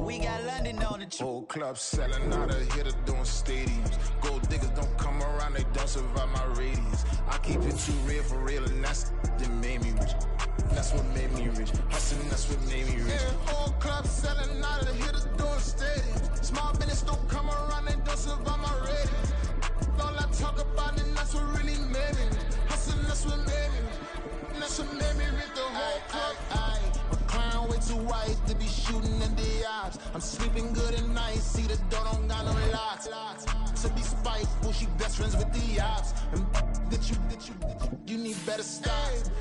we got London on the Whole club selling out of hitter doing stadiums. Gold diggers don't come around, they don't survive my radius. I keep it too real for real, and that's that made me rich. That's what made me rich. Hustling, that's what made me rich. Yeah, whole club selling out of hitter doing stadiums. Small business don't come around, they don't survive my radius. All I talk about it, that's what really made me rich. Hustling, that's what made me rich. That's what made me rich. The whole club. My clown way too white to be shooting in the eyes. I'm sleeping good at night. See the door don't got no locks. To be spiteful, she best friends with the ops. And you need better stop.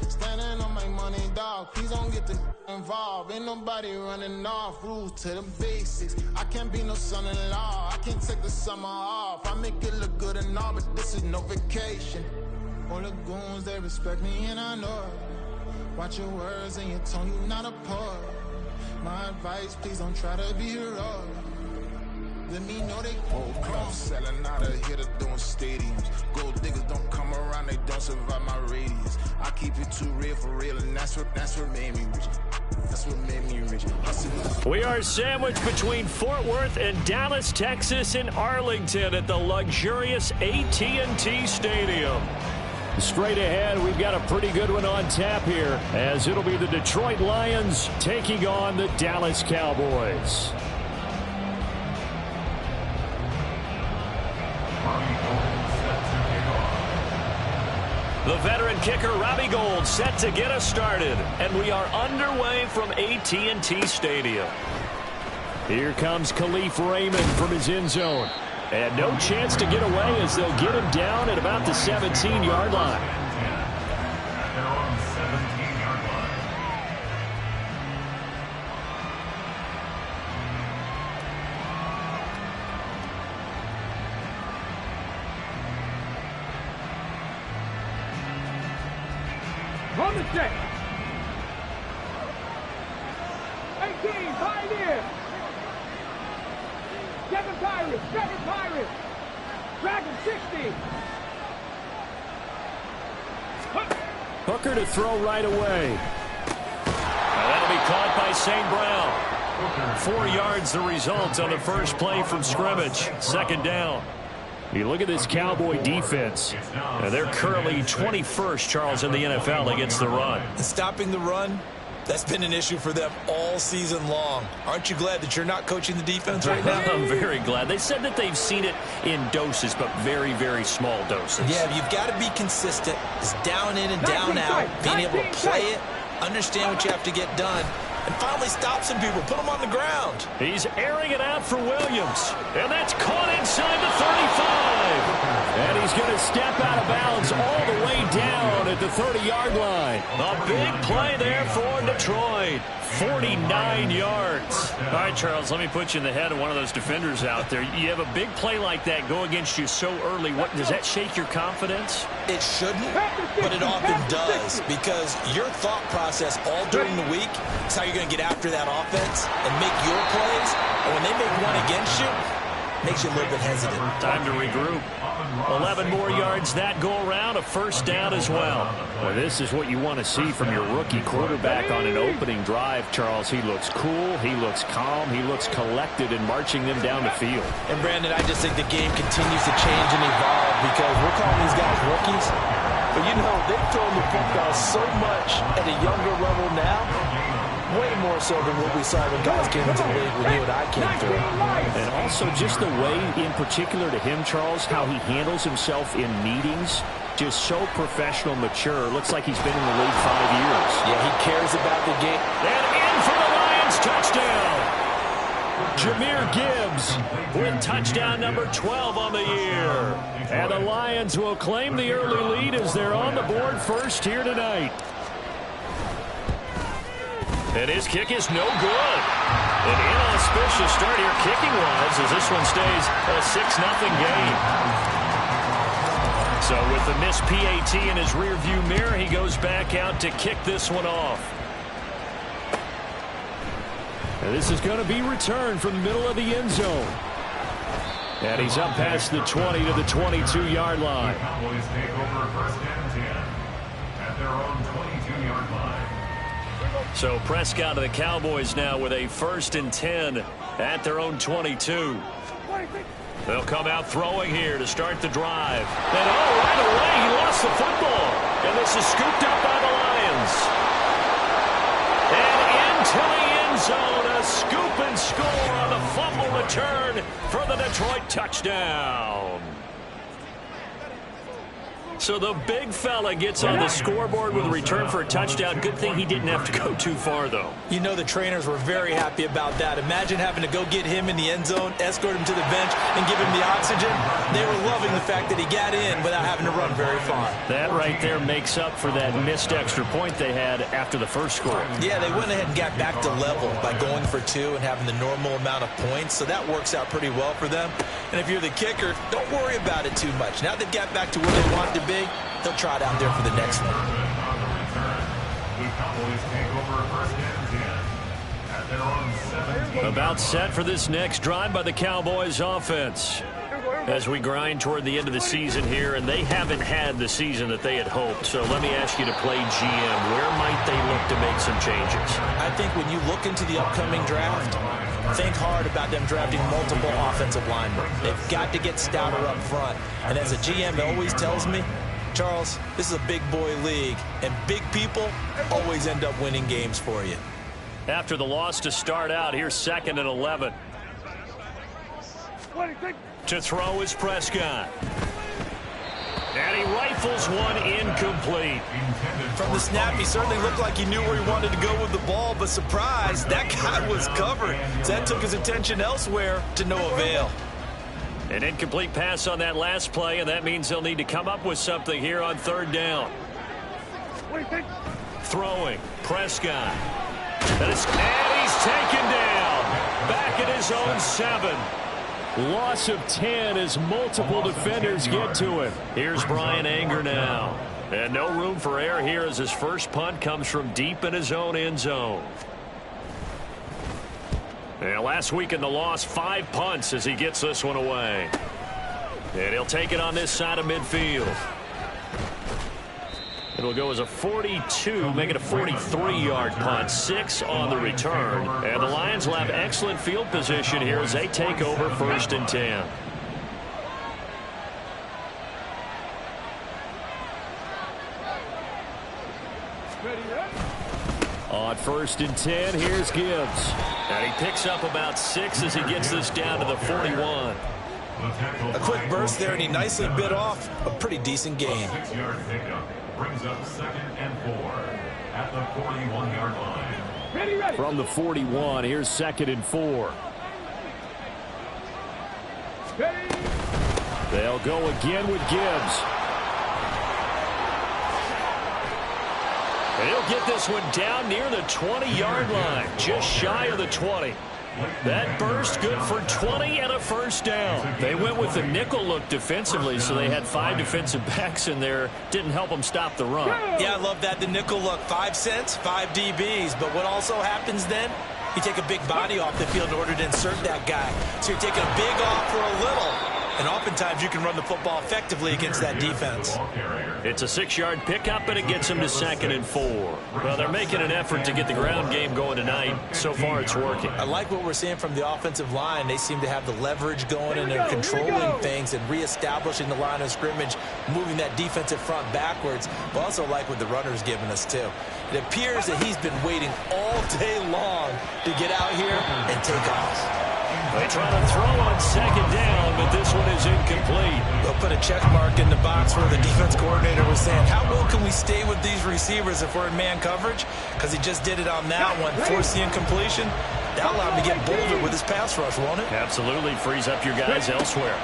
Standing on my money, dog. Please don't get the involved. Ain't nobody running off. Rules to the basics. I can't be no son-in-law. I can't take the summer off. I make it look good and all, but this is no vacation. All the goons, they respect me and I know it. Watch your words and your tone, you not a poet. My advice, please don't try to be heroic. Let me know they whole club selling out of hitter doing stadiums. Gold diggers don't come around, they don't survive my radius. I keep it too real for real, and that's what made me rich. That's what made me rich. We are sandwiched between Fort Worth and Dallas, Texas, and Arlington at the luxurious AT&T Stadium. Straight ahead, we've got a pretty good one on tap here, as it'll be the Detroit Lions taking on the Dallas Cowboys. The veteran kicker, Robbie Gould, set to get us started, and we are underway from AT&T Stadium. Here comes Khalif Raymond from his end zone. And no chance to get away as they'll get him down at about the 17-yard line. Run the check. 18, Pioneer. Seven Pirates. Dragon 60. Hooker to throw right away. Now that'll be caught by St. Brown. 4 yards the result on the first play from scrimmage. Second down. You look at this Cowboy defense. They're currently 21st, Charles, in the NFL against the run. Stopping the run, that's been an issue for them all season long. Aren't you glad that you're not coaching the defense right now? I'm very glad. They said that they've seen it in doses, but very, very small doses. Yeah, you've got to be consistent. It's down in and down out, being able to play it, understand what you have to get done, and finally stop some people, put them on the ground. He's airing it out for Williams, and that's caught inside the 35. And he's going to step out of bounds all the way down at the 30-yard line. A big play there for Detroit. 49 yards. All right, Charles, let me put you in the head of one of those defenders out there. You have a big play like that go against you so early. What does that shake your confidence? It shouldn't, but it often does, because your thought process all during the week is how you're going to get after that offense and make your plays. And when they make one against you, it makes you a little bit hesitant. Time to regroup. 11 more yards that go around, a first down as well. Well, this is what you want to see from your rookie quarterback on an opening drive, Charles. He looks cool, he looks calm, he looks collected in marching them down the field. And, Brandon, I just think the game continues to change and evolve because we're calling these guys rookies. But, you know, they've thrown the football so much at a younger level now. Way more so than what we saw when guys came into the league when you and I came through. And also just the way, in particular to him, Charles, how he handles himself in meetings. Just so professional, mature. Looks like he's been in the league 5 years. Yeah, he cares about the game. And in for the Lions, touchdown. Jahmyr Gibbs with touchdown number 12 on the year. And the Lions will claim the early lead as they're on the board first here tonight. And his kick is no good. An inauspicious start here kicking-wise as this one stays a 6-0 game. So with the missed PAT in his rearview mirror, he goes back out to kick this one off. And this is going to be returned from the middle of the end zone. And he's up past the 20 to the 22-yard line. Cowboys take over first and 10 at their own 22-yard line. So Prescott and the Cowboys now with a 1st and 10 at their own 22. They'll come out throwing here to start the drive. And right away he lost the football. And this is scooped up by the Lions. And into the end zone, a scoop and score on the fumble return for the Detroit touchdown. So the big fella gets on the scoreboard with a return for a touchdown. Good thing he didn't have to go too far, though. You know the trainers were very happy about that. Imagine having to go get him in the end zone, escort him to the bench, and give him the oxygen. They were loving the fact that he got in without having to run very far. That right there makes up for that missed extra point they had after the first score. Yeah, they went ahead and got back to level by going for 2 and having the normal amount of points. So that works out pretty well for them. And if you're the kicker, don't worry about it too much. Now they've got back to where they want to be. They'll try it out there for the next one. About set for this next drive by the Cowboys offense. As we grind toward the end of the season here, and they haven't had the season that they had hoped. So let me ask you to play GM. Where might they look to make some changes? I think when you look into the upcoming draft, think hard about them drafting multiple offensive linemen. They've got to get stouter up front. And as a GM always tells me, Charles, this is a big boy league, and big people always end up winning games for you. After the loss to start out, here's 2nd and 11. To throw is Prescott. And he rifles one incomplete. From the snap, he certainly looked like he knew where he wanted to go with the ball, but surprise, that guy was covered. So that took his attention elsewhere to no avail. An incomplete pass on that last play, and that means they'll need to come up with something here on 3rd down. Throwing, Prescott. And he's taken down. Back at his own 7. Loss of 10 as multiple defenders get to him. Here's Brian Anger now. And no room for error here as his first punt comes from deep in his own end zone. And last week in the loss, 5 punts as he gets this one away. And he'll take it on this side of midfield. It'll go as a 42, make it a 43-yard punt, 6 on the return. And the Lions will have excellent field position here as they take over 1st and 10. On 1st and 10, here's Gibbs. And he picks up about 6 as he gets this down to the 41. A quick burst there, and he nicely bit off a pretty decent gain. 6-yard pickup brings up 2nd and 4 at the 41-yard line. From the 41, here's 2nd and 4. They'll go again with Gibbs. And he'll get this one down near the 20-yard line, just shy of the 20. That burst good for 20 and a 1st down. They went with the nickel look defensively, so they had 5 defensive backs in there. Didn't help them stop the run. Yeah, I love that, the nickel look. 5 cents, 5 DBs. But what also happens then, you take a big body off the field in order to insert that guy. So you're taking a big off for a little. And oftentimes you can run the football effectively against that defense. It's a 6-yard pickup, and it gets them to 2nd and 4. Well, they're making an effort to get the ground game going tonight. So far, it's working. I like what we're seeing from the offensive line. They seem to have the leverage going, and they're controlling things and reestablishing the line of scrimmage, moving that defensive front backwards. But also like what the runner's giving us, too. It appears that he's been waiting all day long to get out here and take off. They try to throw on 2nd down, but this one is incomplete. They'll put a check mark in the box where the defense coordinator was saying, how well can we stay with these receivers if we're in man coverage? Because he just did it on that one, forced the incompletion. That'll allow him to get bolder with his pass rush, won't it? Absolutely, frees up your guys elsewhere.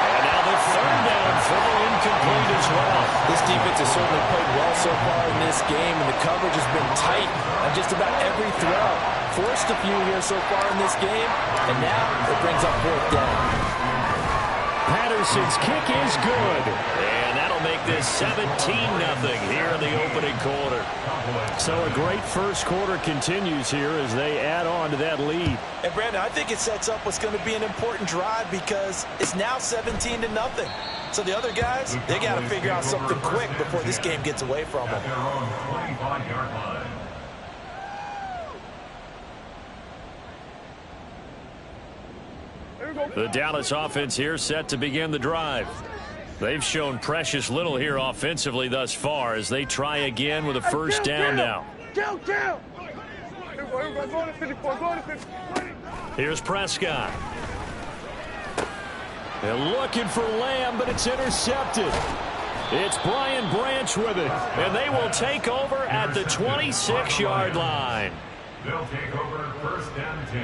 And now the 3rd down throw incomplete as well. This defense has certainly played well so far in this game, and the coverage has been tight on just about every throw. Forced a few here so far in this game, and now it brings up 4th down. Patterson's kick is good, and that'll make this 17-0 here in the opening quarter. So a great first quarter continues here as they add on to that lead. And Brandon, I think it sets up what's going to be an important drive because it's now 17-0. So the other guys, they got to figure out something quick before this game gets away from them. At their own 25-yard line. The Dallas offense here set to begin the drive. They've shown precious little here offensively thus far as they try again with a first down now. Here's Prescott. They're looking for Lamb, but it's intercepted. It's Brian Branch with it, and they will take over at the 26-yard line. They'll take over first and 10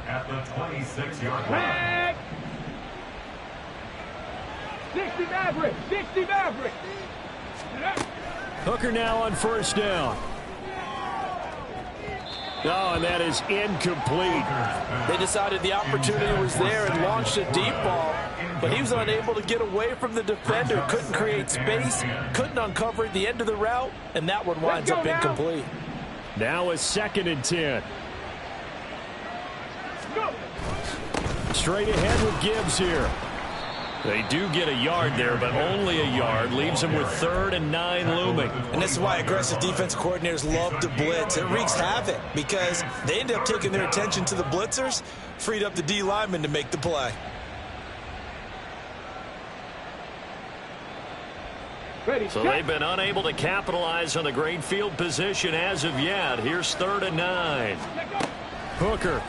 at the 26-yard line. 60 Maverick! 60 Maverick! Hooker now on first down. Oh, and that is incomplete. They decided the opportunity was there and launched a deep ball, but he was unable to get away from the defender, couldn't create space, couldn't uncover the end of the route, and that one winds up incomplete. Now a 2nd and 10. Straight ahead with Gibbs here. They do get a yard there, but only a yard. Leaves them with 3rd and 9 looming. And this is why aggressive defense coordinators love to blitz. It wreaks havoc because they end up taking their attention to the blitzers, freed up the D lineman to make the play. So they've been unable to capitalize on the great field position as of yet. Here's 3rd and 9. Hooker.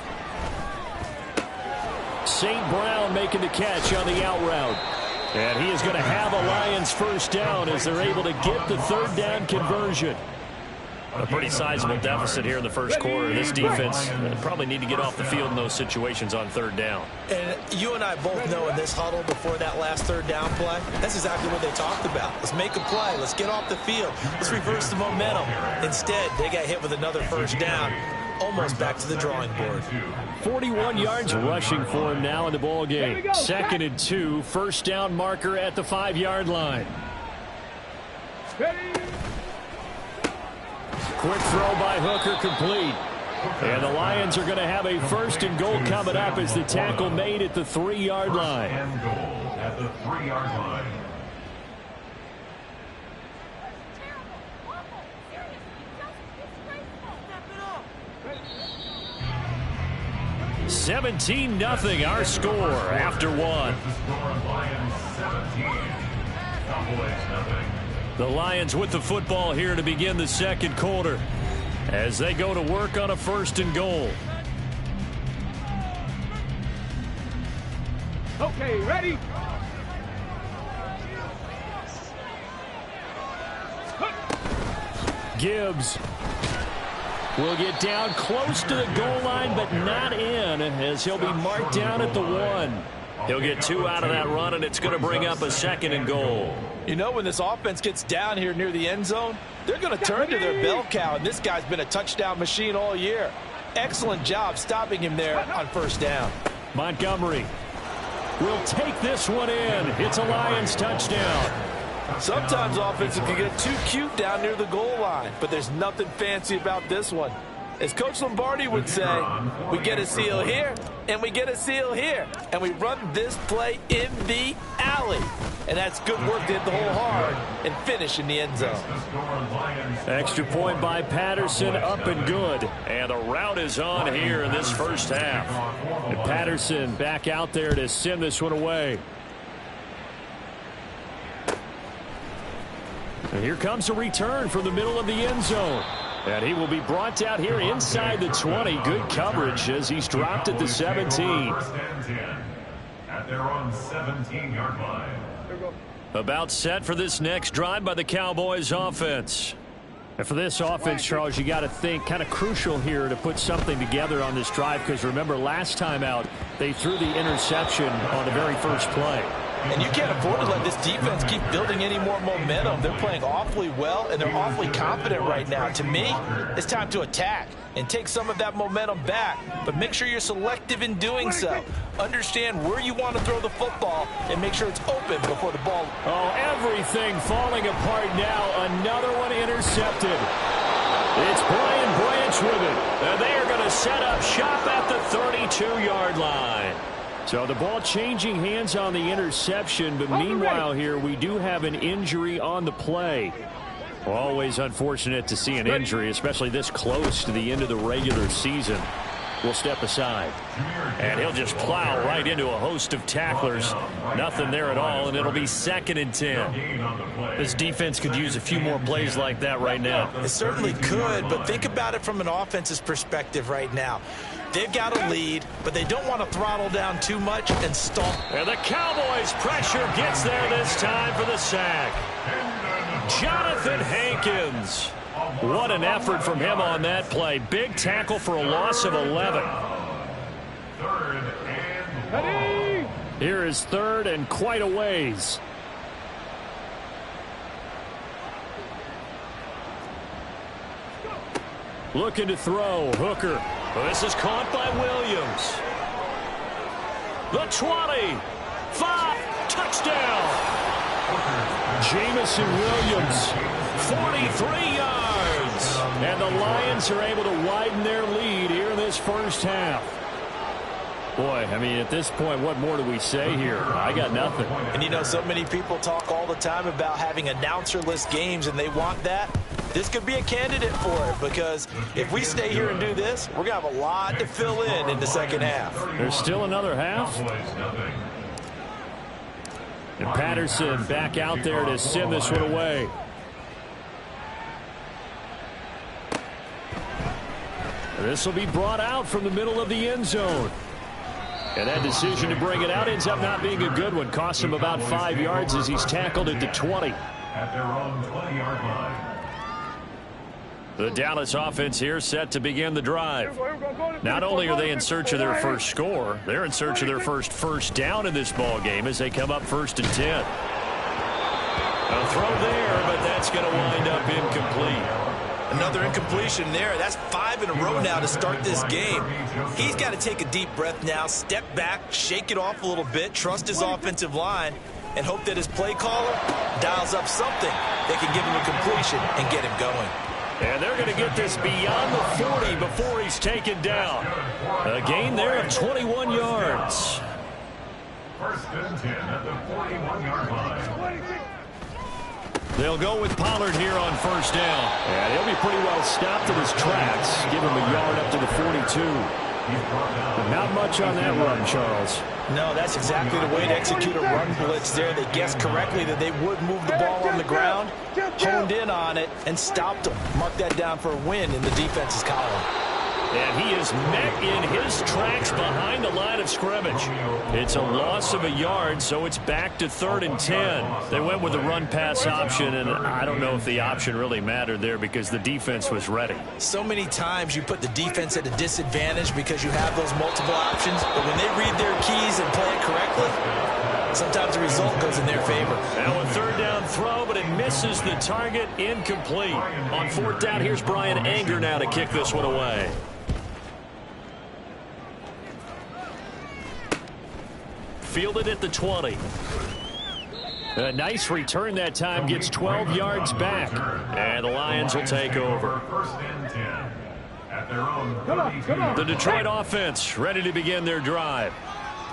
St. Brown making the catch on the out route. And he is going to have a Lions first down as they're able to get the 3rd down conversion. A pretty sizable deficit here in the first quarter. This defense probably need to get off the field in those situations on 3rd down. And you and I both know in this huddle before that last 3rd down play, that's exactly what they talked about. Let's make a play. Let's get off the field. Let's reverse the momentum. Instead, they got hit with another first down. Almost back to the drawing board. 41 yards rushing for him now in the ball game. 2nd and 2, first down marker at the 5-yard line. Quick throw by Hooker, complete. And the Lions are going to have a 1st and goal coming up as the tackle made at the 3-yard line. And goal at the 3-yard line. 17-0 our score after one. The Lions with the football here to begin the second quarter as they go to work on a 1st and goal. Okay, ready? Gibbs will get down close to the goal line, but not in, as he'll be marked down at the 1. He'll get 2 out of that run, and it's going to bring up a 2nd and goal. You know, when this offense gets down here near the end zone, they're going to turn to their bell cow, and this guy's been a touchdown machine all year. Excellent job stopping him there on 1st down. Montgomery will take this one in. It's a Lions touchdown. Sometimes offenses can get too cute down near the goal line, but there's nothing fancy about this one. As Coach Lombardi would say, we get a seal here, and we get a seal here, and we run this play in the alley. And that's good work to hit the hole hard and finish in the end zone. Extra point by Patterson, up and good. And the route is on here in this first half. And Patterson back out there to send this one away. And here comes a return from the middle of the end zone. And he will be brought down here inside the 20. Good coverage as he's dropped at the 17. At their own 17-yard line. About set for this next drive by the Cowboys offense. And for this offense, Charles, you got to think kind of crucial here to put something together on this drive, because remember last time out they threw the interception on the very first play. And you can't afford to let this defense keep building any more momentum. They're playing awfully well, and they're awfully confident right now. To me, it's time to attack and take some of that momentum back. But make sure you're selective in doing so. Understand where you want to throw the football and make sure it's open before the ball. Oh, everything falling apart now. Another one intercepted. It's Brian Branch with it. And they are going to set up shop at the 32-yard line. So the ball changing hands on the interception, but meanwhile here we do have an injury on the play. Always unfortunate to see an injury, especially this close to the end of the regular season. We'll step aside. And he'll just plow right into a host of tacklers. Nothing there at all, and it'll be 2nd and 10. This defense could use a few more plays like that right now. It certainly could, but think about it from an offense's perspective right now. They've got a lead, but they don't want to throttle down too much and stall. And the Cowboys' pressure gets there this time for the sack. Jonathan Hankins. What an effort from him on that play. Big tackle for a loss of 11. Here is 3rd and quite a ways. Looking to throw. Hooker. This is caught by Williams. The 20. 5. Touchdown. Jamison Williams. 43 yards. And the Lions are able to widen their lead here in this first half. Boy, I mean, at this point, what more do we say here? I got nothing. And, you know, so many people talk all the time about having announcer-less games, and they want that. This could be a candidate for it, because if we stay here and do this, we're going to have a lot to fill in the second half. There's still another half. And Patterson back out there to send this one away. This will be brought out from the middle of the end zone. And that decision to bring it out ends up not being a good one. Costs him about 5 yards as he's tackled at the 20. At their own 20-yard line. The Dallas offense here set to begin the drive. Not only are they in search of their first score, they're in search of their first down in this ball game as they come up 1st and 10. A throw there, but that's going to wind up incomplete. Another incompletion there. That's 5 in a row now to start this game. He's got to take a deep breath now, step back, shake it off a little bit, trust his offensive line, and hope that his play caller dials up something that can give him a completion and get him going. And they're going to get this beyond the 40 before he's taken down. A gain there of 21 yards. 1st and 10 at the 41-yard line. They'll go with Pollard here on 1st down. And he'll be pretty well stopped in his tracks. Give him a yard up to the 42. But not much on that run, Charles. No, that's exactly the way to execute a run blitz there. They guessed correctly that they would move the ball on the ground, honed in on it, and stopped them. Mark that down for a win in the defense's column. And he is met in his tracks behind the line of scrimmage. It's a loss of a yard, so it's back to 3rd and 10. They went with the run-pass option, and I don't know if the option really mattered there because the defense was ready. So many times you put the defense at a disadvantage because you have those multiple options, but when they read their keys and play it correctly, sometimes the result goes in their favor. Now a 3rd down throw, but it misses the target, incomplete. On 4th down, here's Brian Anger now to kick this one away. Fielded at the 20. A nice return that time, gets 12 yards back. And the Lions will take over. 1st and 10 at their own. The Detroit offense ready to begin their drive.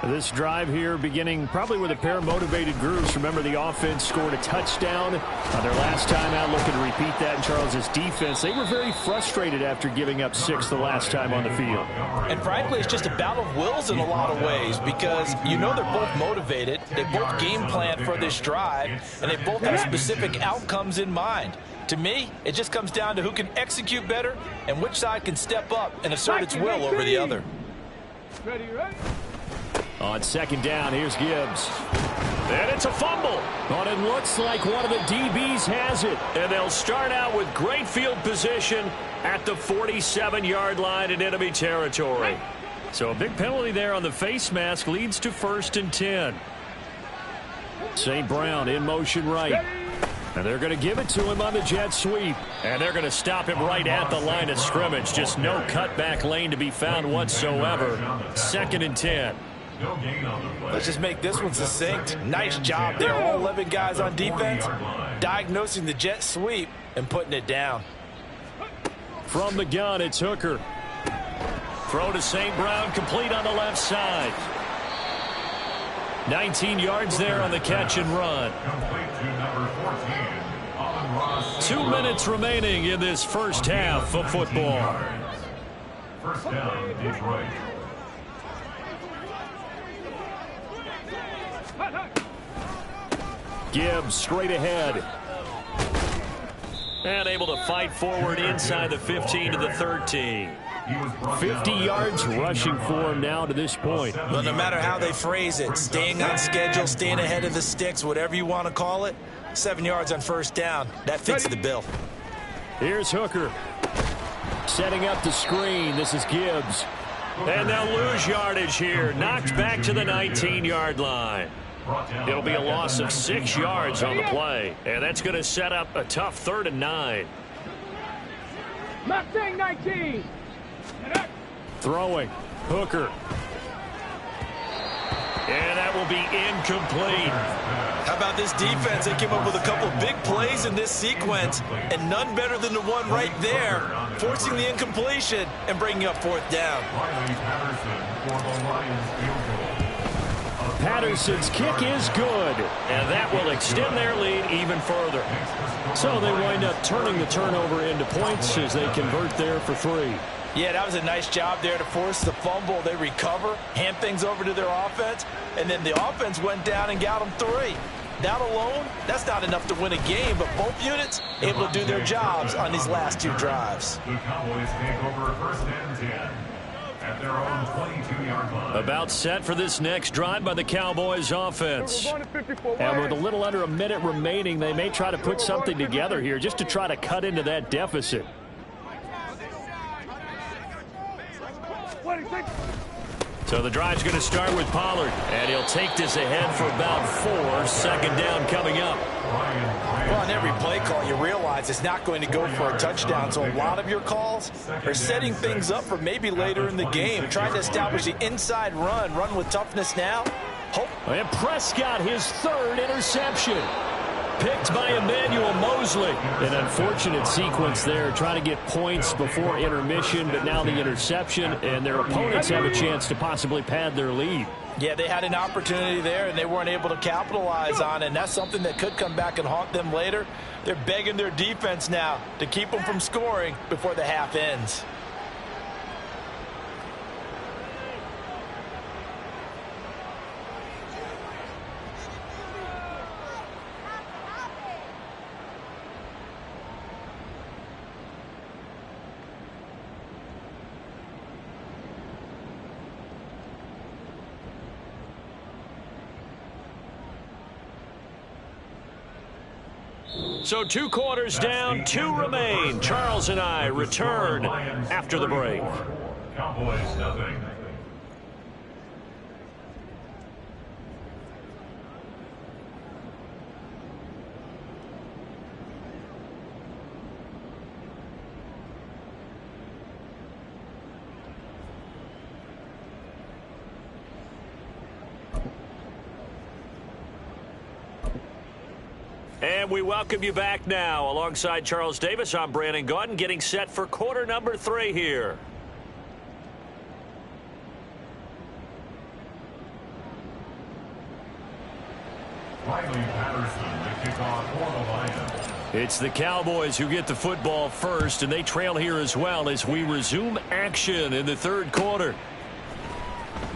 This drive here beginning probably with a pair of motivated groups. Remember, the offense scored a touchdown on their last time out, looking to repeat that in Charles's defense. They were very frustrated after giving up 6 the last time on the field. And frankly, it's just a battle of wills in a lot of ways because you know they're both motivated. They both game plan for this drive, and they both have specific outcomes in mind. To me, it just comes down to who can execute better and which side can step up and assert its will over the other. Ready? On 2nd down, here's Gibbs. And it's a fumble. But it looks like one of the DBs has it. And they'll start out with great field position at the 47-yard line in enemy territory. So a big penalty there on the face mask leads to 1st and 10. St. Brown in motion right. And they're going to give it to him on the jet sweep. And they're going to stop him right at the line of scrimmage. Just no cutback lane to be found whatsoever. 2nd and 10. Let's just make this one succinct. Nice job there. All 11 guys on defense diagnosing the jet sweep and putting it down. From the gun, it's Hooker. Throw to St. Brown, complete on the left side. 19 yards there on the catch and run. 2 minutes remaining in this first half of football. First down, Detroit. Gibbs straight ahead. And able to fight forward inside the 15 to the 13. 50 yards rushing for him now to this point. Well, no matter how they phrase it, staying on schedule, staying ahead of the sticks, whatever you want to call it, 7 yards on first down. That fits the bill. Here's Hooker. Setting up the screen. This is Gibbs. And they'll lose yardage here. Knocked back to the 19-yard line. It'll be a loss of 6 yards on the play. And that's going to set up a tough 3rd and 9. Mustang 19. Throwing. Hooker. And that will be incomplete. How about this defense? They came up with a couple big plays in this sequence, and none better than the one right there, forcing the incompletion and bringing up 4th down. Patterson's kick is good, and that will extend their lead even further. So they wind up turning the turnover into points as they convert there for 3. Yeah, that was a nice job there to force the fumble. They recover, hand things over to their offense, and then the offense went down and got them 3. That alone, that's not enough to win a game, but both units able to do their jobs on these last 2 drives. The Cowboys take over 1st and 10 at their own 22-yard line. About set for this next drive by the Cowboys offense. And with a little under a minute remaining, they may try to put something together here just to try to cut into that deficit. So the drive's going to start with Pollard, and he'll take this ahead for about 4. 2nd down coming up. Well, on every play call, you realize it's not going to go for a touchdown, so a lot of your calls are setting things up for maybe later in the game, trying to establish the inside run with toughness now. And Prescott, his 3rd interception. Picked by Emmanuel Mosley. An unfortunate sequence there, trying to get points before intermission, but now the interception, and their opponents have a chance to possibly pad their lead. Yeah, they had an opportunity there, and they weren't able to capitalize on it, and that's something that could come back and haunt them later. They're begging their defense now to keep them from scoring before the half ends. So 2 quarters down, 2 remain. Charles and I return after the break. Cowboys nothing. And we welcome you back now. Alongside Charles Davis, I'm Brandon Gaudin, getting set for quarter number 3 here. Riley Patterson, the kickoff for the Lions. It's the Cowboys who get the football first, and they trail here as well as we resume action in the 3rd quarter.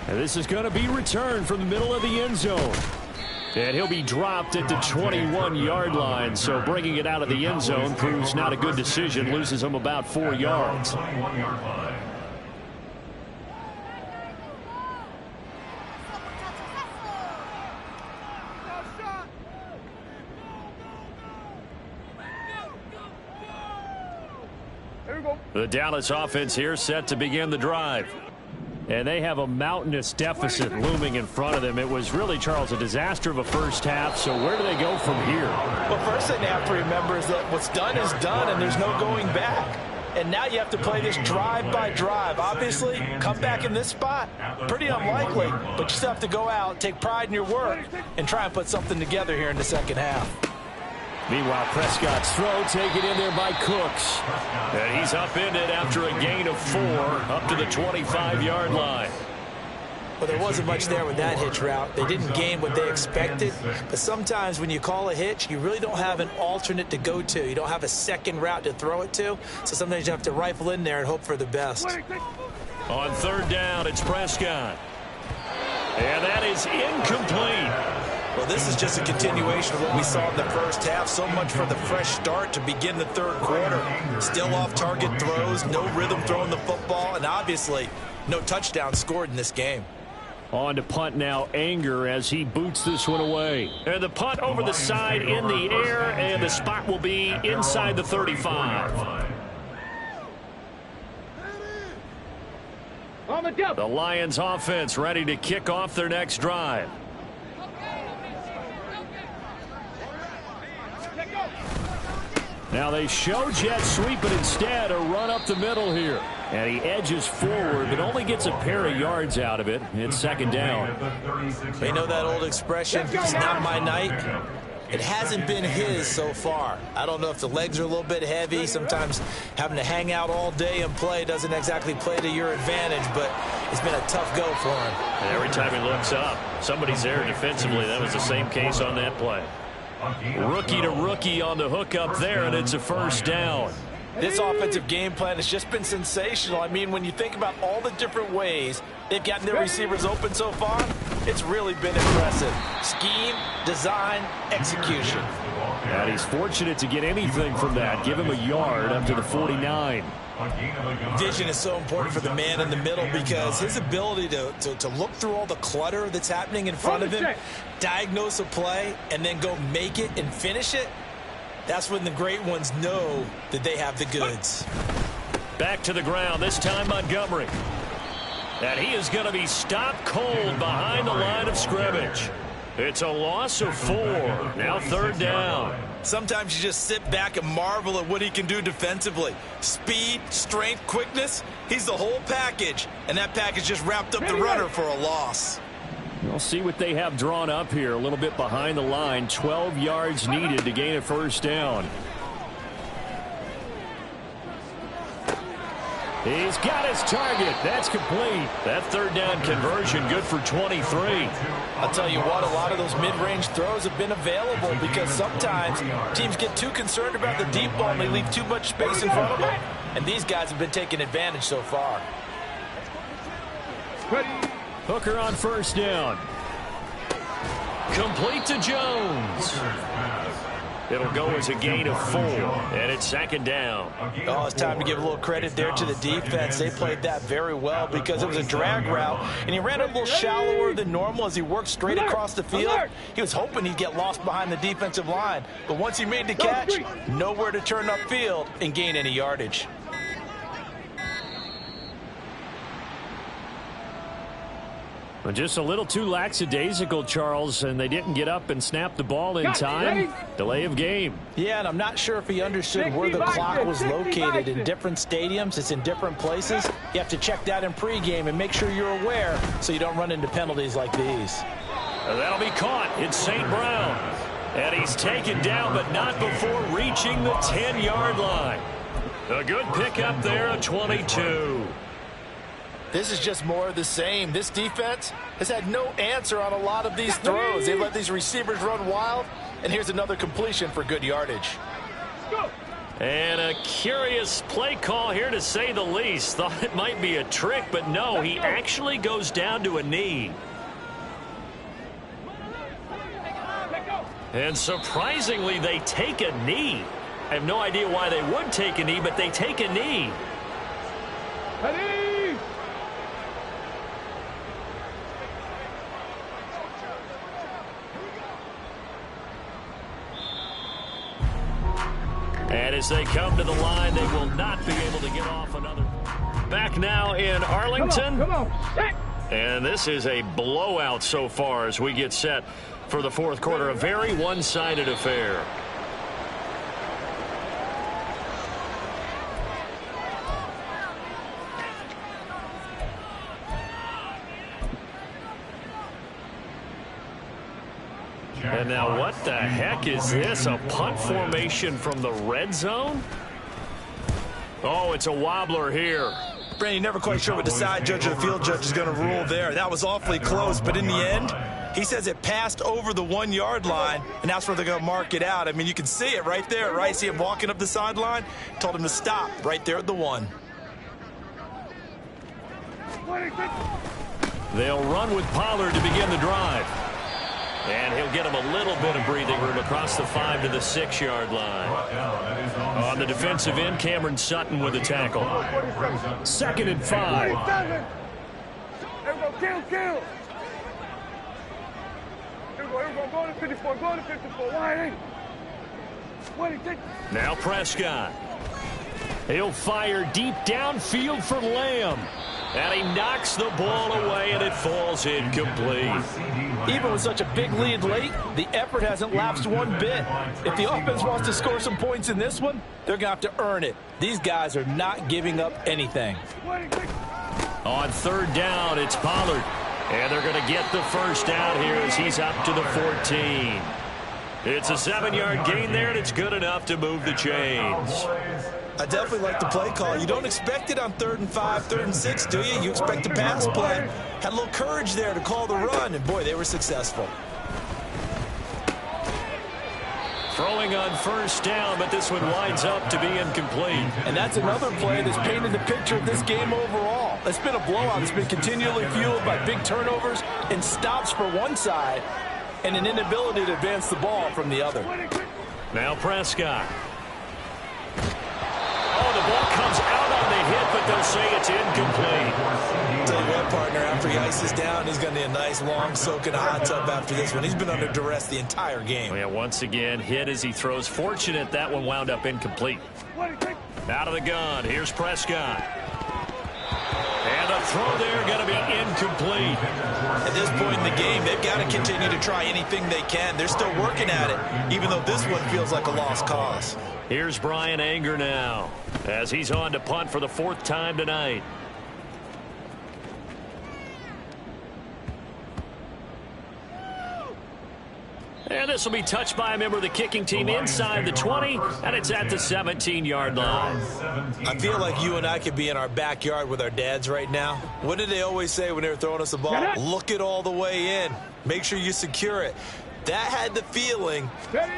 And this is going to be returned from the middle of the end zone. And he'll be dropped at the 21-yard line, so bringing it out of the end zone proves not a good decision, loses him about 4 yards. The Dallas offense here set to begin the drive. And they have a mountainous deficit looming in front of them. It was really, Charles, a disaster of a first half. So where do they go from here? Well, first thing they have to remember is that what's done is done, and there's no going back. And now you have to play this drive by drive. Obviously, come back in this spot, pretty unlikely. But you still have to go out, take pride in your work, and try and put something together here in the second half. Meanwhile, Prescott's throw taken in there by Cooks. And he's upended after a gain of 4 up to the 25-yard line. Well, there wasn't much there with that hitch route. They didn't gain what they expected. But sometimes when you call a hitch, you really don't have an alternate to go to. You don't have a second route to throw it to. So sometimes you have to rifle in there and hope for the best. On third down, it's Prescott. And that is incomplete. Well, this is just a continuation of what we saw in the first half. So much for the fresh start to begin the third quarter. Still off-target throws, no rhythm throwing the football, and obviously no touchdown scored in this game. On to punt now, Anger, as he boots this one away. And the punt over the side in the air, and the spot will be inside the 35. The Lions offense ready to kick off their next drive. Now they show jet sweep, but instead a run up the middle here. And he edges forward, but only gets a pair of yards out of it. It's second down. They know that old expression, it's not my night. It hasn't been his so far. I don't know if the legs are a little bit heavy. Sometimes having to hang out all day and play doesn't exactly play to your advantage, but it's been a tough go for him. And every time he looks up, somebody's there defensively. That was the same case on that play. Rookie to rookie on the hook up there, and it's a first down. This offensive game plan has just been sensational. I mean, when you think about all the different ways they've gotten their receivers open so far, it's really been impressive. Scheme, design, execution. And he's fortunate to get anything from that. Give him a yard up to the 49. Vision is so important for the man in the middle because his ability to look through all the clutter that's happening in front of him, diagnose a play, and then go make it and finish it, that's when the great ones know that they have the goods. Back to the ground, this time Montgomery. And he is going to be stopped cold behind the line of scrimmage. It's a loss of 4. Now third down. Sometimes you just sit back and marvel at what he can do defensively. Speed, strength, quickness, he's the whole package. And that package just wrapped up the runner for a loss. We'll see what they have drawn up here. A little bit behind the line. 12 yards needed to gain a first down. He's got his target. That's complete. That third down conversion good for 23. I'll tell you what, a lot of those mid-range throws have been available because sometimes teams get too concerned about the deep ball and they leave too much space in front of them. And these guys have been taking advantage so far. Hooker on first down. Complete to Jones. It'll go as a gain of 4, and it's second down. Oh, it's time to give a little credit there to the defense. They played that very well because it was a drag route, and he ran a little shallower than normal as he worked straight across the field. He was hoping he'd get lost behind the defensive line, but once he made the catch, nowhere to turn upfield and gain any yardage. Well, just a little too lackadaisical, Charles, and they didn't get up and snap the ball in time. Delay of game. Yeah, and I'm not sure if he understood where the clock was located. In different stadiums, it's in different places. You have to check that in pregame and make sure you're aware so you don't run into penalties like these. That'll be caught. It's St. Brown. And he's taken down, but not before reaching the 10-yard line. A good pickup there at 22. This is just more of the same. This defense has had no answer on a lot of these throws. They let these receivers run wild, and here's another completion for good yardage. And a curious play call here, to say the least. Thought it might be a trick, but no, he actually goes down to a knee. And surprisingly, they take a knee. I have no idea why they would take a knee, but they take a knee. And as they come to the line, they will not be able to get off another. Back now in Arlington. Come on. Set. And this is a blowout so far as we get set for the fourth quarter. A very one-sided affair. And now what the heck is this? A punt formation from the red zone? Oh, it's a wobbler here. Brandon, you're never quite sure what the side judge or the field judge is going to rule there. That was awfully close, but in the end, he says it passed over the 1-yard line, and that's where they're going to mark it out. I mean, you can see it right there, right? See him walking up the sideline? Told him to stop right there at the 1. They'll run with Pollard to begin the drive. And he'll get him a little bit of breathing room across the 5 to the 6-yard line. On the defensive end, Cameron Sutton with the tackle. 2nd and 5. There we go. Kill. Here we go. Go to 54. Go to 54. Wide. Now Prescott. He'll fire deep downfield for Lamb. And he knocks the ball away, and it falls incomplete. Even with such a big lead late, the effort hasn't lapsed one bit. If the offense wants to score some points in this one, they're going to have to earn it. These guys are not giving up anything. On 3rd down, it's Pollard. And they're going to get the first down here as he's up to the 14. It's a 7-yard gain there, and it's good enough to move the chains. I definitely like the play call. You don't expect it on 3rd and 5, 3rd and 6, do you? You expect a pass play. Had a little courage there to call the run, and boy, they were successful. Throwing on 1st down, but this one winds up to be incomplete. And that's another play that's painted the picture of this game overall. It's been a blowout. It's been continually fueled by big turnovers and stops for one side and an inability to advance the ball from the other. Now Prescott. Oh, the ball comes out on the hit, but they'll say it's incomplete. Tell you what, partner, after he ices down, he's going to need a nice long soak in a hot tub after this one. He's been under duress the entire game. Yeah, once again, hit as he throws. Fortunate that one wound up incomplete. Out of the gun, here's Prescott. And the throw there going to be incomplete. At this point in the game, they've got to continue to try anything they can. They're still working at it, even though this one feels like a lost cause. Here's Brian Anger now as he's on to punt for the 4th time tonight. And this will be touched by a member of the kicking team inside the 20, and it's at the 17-yard line. I feel like you and I could be in our backyard with our dads right now. What did they always say when they were throwing us the ball? Look it all the way in. Make sure you secure it. That had the feeling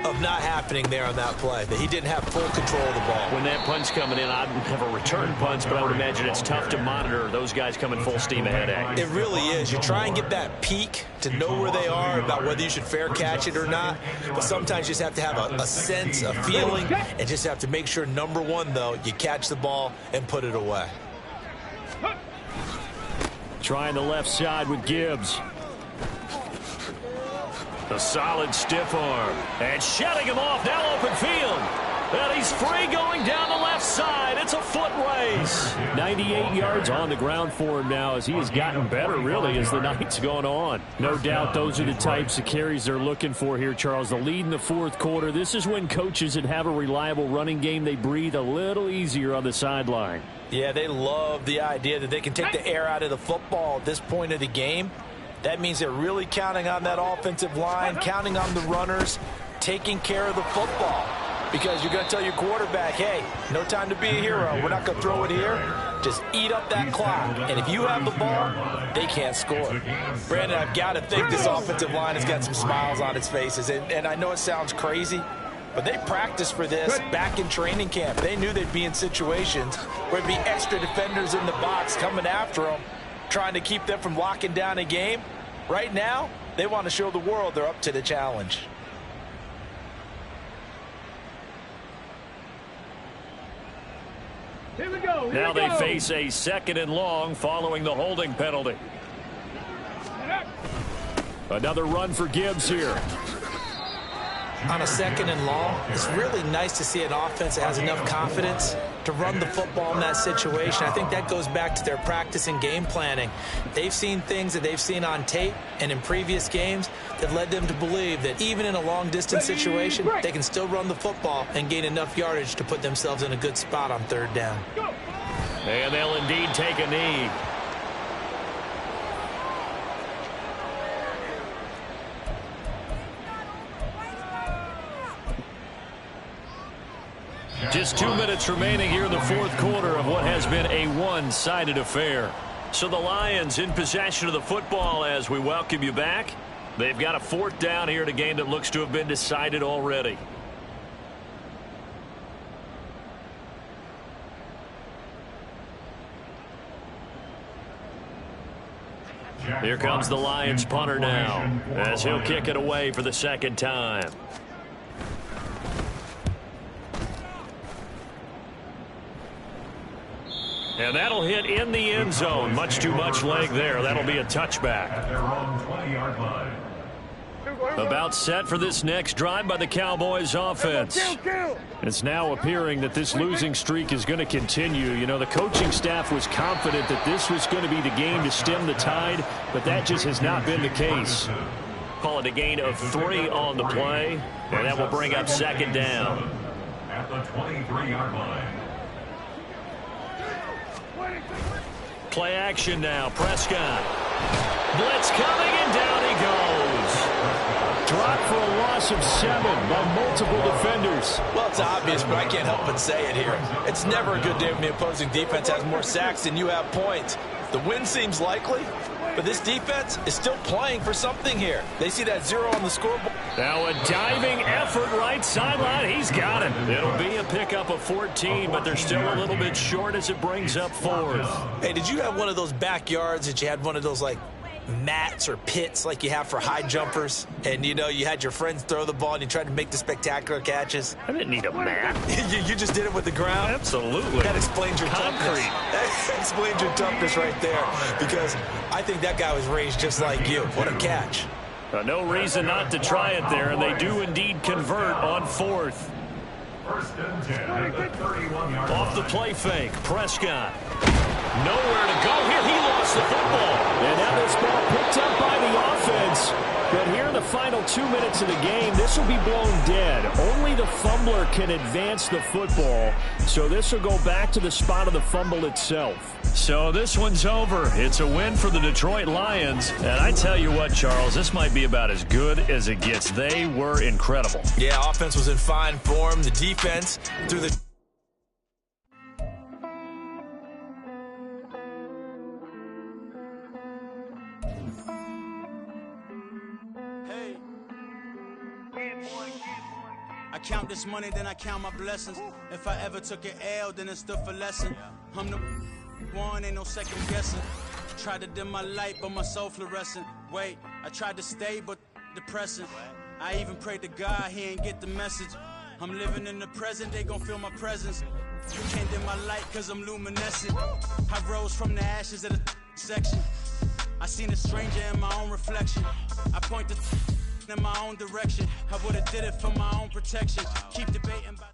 of not happening there on that play, that he didn't have full control of the ball. When that punch coming in, I don't have a return punch, but I would imagine it's tough to monitor those guys coming full steam ahead at you. It really is. You try and get that peek to know where they are, about whether you should fair catch it or not, but sometimes you just have to have a sense, a feeling, and just have to make sure, number one, though, you catch the ball and put it away. Trying the left side with Gibbs. A solid stiff arm. And shutting him off. Now open field. And he's free going down the left side. It's a foot race. 98 yards on the ground for him now as he has gotten better, really, as the night's gone on. No doubt those are the types of carries they're looking for here, Charles. The lead in the 4th quarter. This is when coaches that have a reliable running game, they breathe a little easier on the sideline. Yeah, they love the idea that they can take the air out of the football at this point of the game. That means they're really counting on that offensive line, counting on the runners, taking care of the football. Because you're going to tell your quarterback, hey, no time to be a hero. We're not going to throw it here. Just eat up that clock. And if you have the ball, they can't score. Brandon, I've got to think this offensive line has got some smiles on its faces. And I know it sounds crazy, but they practiced for this back in training camp. They knew they'd be in situations where there'd be extra defenders in the box coming after them, trying to keep them from locking down a game. Right now, they want to show the world they're up to the challenge. Here we go. Now they face a 2nd and long following the holding penalty. Another run for Gibbs here. On a 2nd and long, it's really nice to see an offense that has enough confidence to run the football in that situation. I think that goes back to their practice and game planning. They've seen things that they've seen on tape and in previous games that led them to believe that even in a long-distance situation, they can still run the football and gain enough yardage to put themselves in a good spot on third down. And they'll indeed take a knee. Just 2 minutes remaining here in the fourth quarter of what has been a one-sided affair. So the Lions in possession of the football as we welcome you back. They've got a fourth down here in a game that looks to have been decided already. Here comes the Lions punter now as he'll kick it away for the second time. And that'll hit in the end zone. Much too much leg there. That'll be a touchback. At their own 20-yard line. About set for this next drive by the Cowboys offense. It's now appearing that this losing streak is going to continue. You know, the coaching staff was confident that this was going to be the game to stem the tide, but that just has not been the case. Call it a gain of 3 on the play, and that will bring up second down. At the 23-yard line. Play action now. Prescott. Blitz coming, and down he goes. Drop for a loss of 7 by multiple defenders. Well, it's obvious, but I can't help but say it here. It's never a good day when the opposing defense has more sacks than you have points. The win seems likely, but this defense is still playing for something here. They see that 0 on the scoreboard. Now a diving effort right sideline. He's got it. It'll be a pickup of 14, but they're still a little bit short as it brings up 4th. Hey, did you have one of those backyards that you had one of those, like, mats or pits like you have for high jumpers, and you know you had your friends throw the ball and you tried to make the spectacular catches? I didn't need a mat. you just did it with the ground? Absolutely. That explains your toughness. That explains your toughness right there, because I think that guy was raised just like you. What a catch. No reason not to try it there, and they do indeed convert on 4th. First and 10 at the 31-yard line. Off the play fake, Prescott. Nowhere to go here. He lost the football. And now this ball picked up by the offense. But here in the final 2 minutes of the game, this will be blown dead. Only the fumbler can advance the football. So this will go back to the spot of the fumble itself. So this one's over. It's a win for the Detroit Lions. And I tell you what, Charles, this might be about as good as it gets. They were incredible. Yeah, offense was in fine form. The defense through the... I count this money, then I count my blessings. If I ever took an L, then it stood for lesson. I'm the one, ain't no second guessing. Tried to dim my light, but my soul fluorescent. Wait, I tried to stay, but depressing. I even prayed to God, he ain't get the message. I'm living in the present, they gon' feel my presence. You can't dim my light, cause I'm luminescent. I rose from the ashes of the section. I seen a stranger in my own reflection. I point the in my own direction. I would've did it for my own protection. Keep debating about